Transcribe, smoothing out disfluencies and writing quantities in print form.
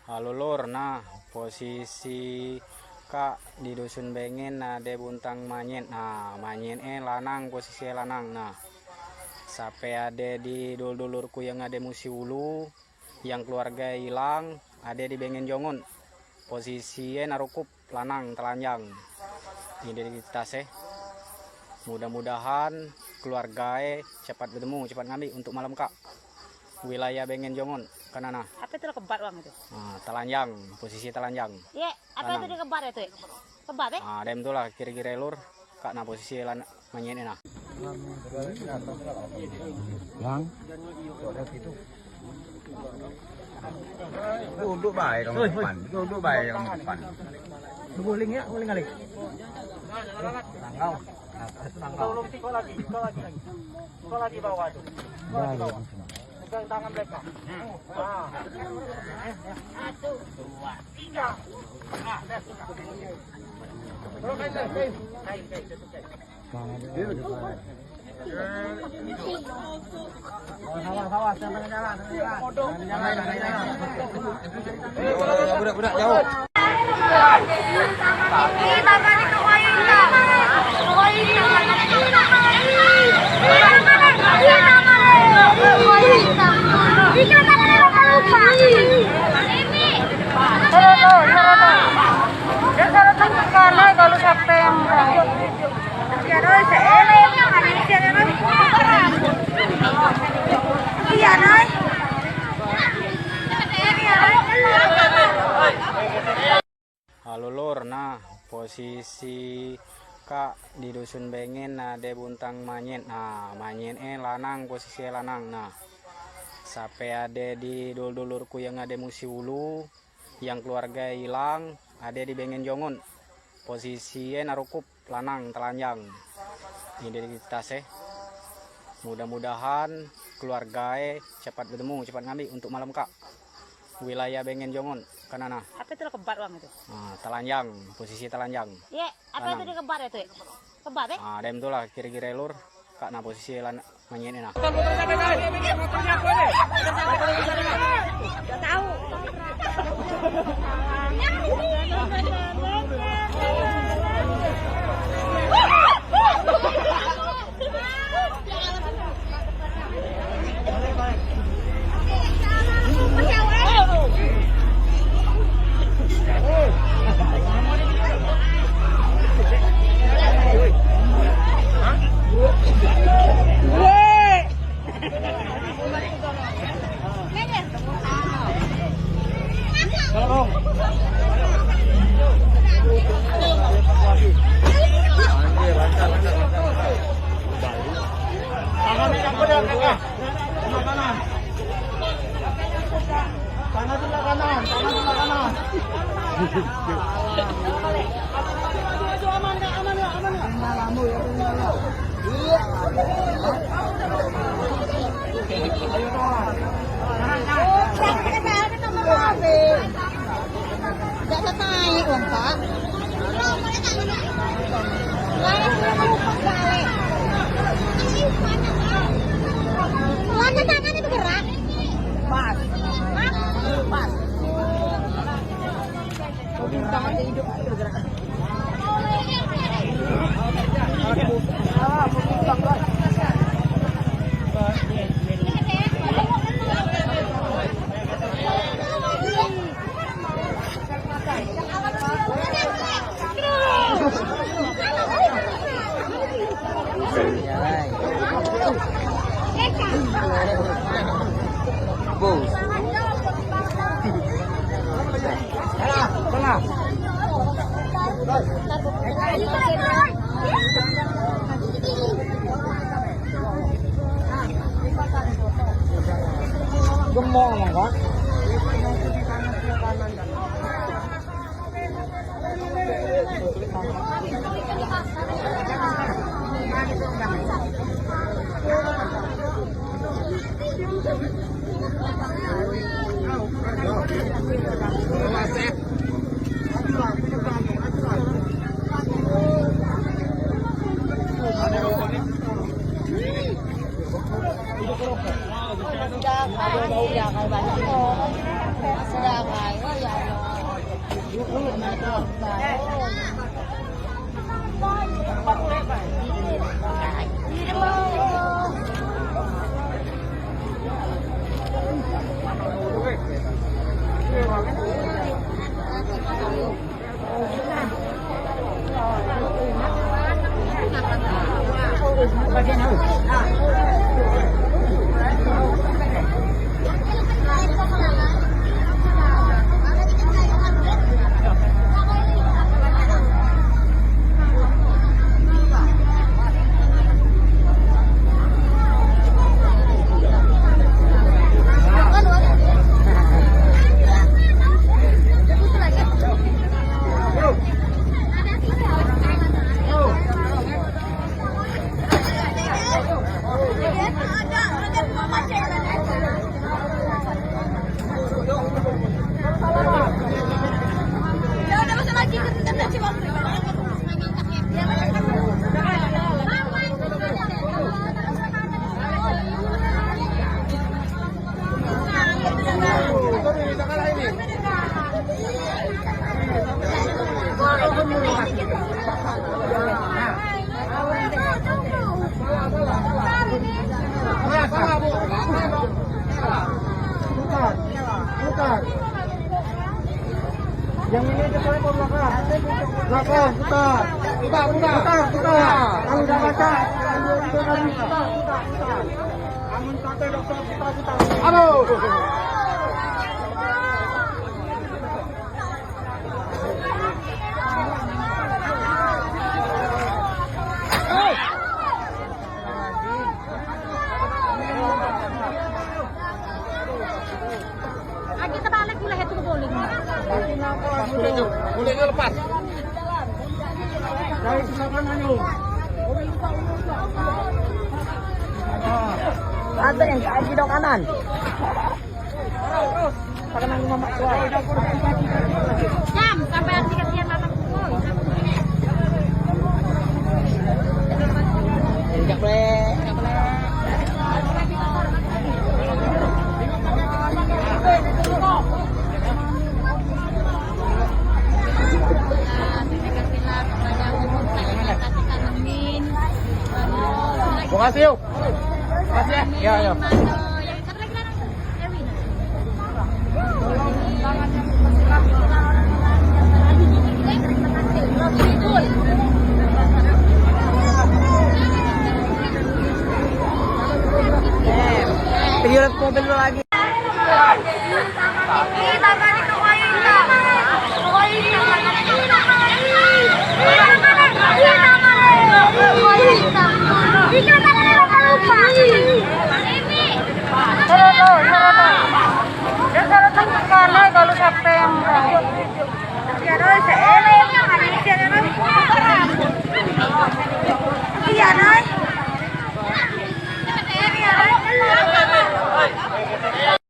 Halo Lur, nah posisi Kak di dusun Bengen ada buntang manyet. Nah manyet lanang, posisi lanang. Nah sampai ada di dulurku yang ada musi ulu, yang keluarga hilang ada di Bengen Jongon, posisinya narukup lanang telanjang identitas. Mudah-mudahan keluarga cepat bertemu, cepat ngambil untuk malam Kak. Wilayah Bengen Jongon kanana. Apa itu kebat bang itu? Nah, telanjang, posisi telanjang. Iya, apa itu di kebat itu? Kebat ya? Nah, dem itulah kira-kira Lur Kak, nah posisi manyene nah. Yang duduk baik kamu depan. Duduk baik kamu depan. Guling ya, guling kali. Tanggal. Kau lagi bawa tuh. Pegang tangan mereka. Satu, dua, tiga. Awas, jangan jalan. Budak jauh. Halo Lur, nah posisi Kak di dusun Bengen ada buntang manyet. Nah manyet lanang, posisi lanang. Nah sampai ada di dulurku yang ada musi ulu, yang keluarga hilang ada di Bengen Jongon, posisinya narukup lanang telanjang identitas. Mudah-mudahan keluarga cepat bertemu, cepat ngambil untuk malam Kak. Wilayah Bengen Jongon kanana. Apa itu kebat bang itu? Nah, telanjang, posisi telanjang. Iya, apa itu di kebat itu? Kebat ya? Nah, dem itulah kira-kira Lur Kak, nah posisi manyene nah. Tahu. Tangan itu gerak. Pas. Pas. Tangannya hidup bergerak. Bukan. Yang ini depan ke belakang. Belakang, putar. Putar. Kalau udah baca, putar. Amun kata dokter putar. Aduh. Kita balik boleh itu boleh. Bolehnya lepas. Dari sebelah kanan yuk. Ada yang ke hidung kanan. Kanan mama tua. Jam sampai nanti kasihan mama. Enggak boleh. Terima kasih yuk. Terima kasih ya. Ya.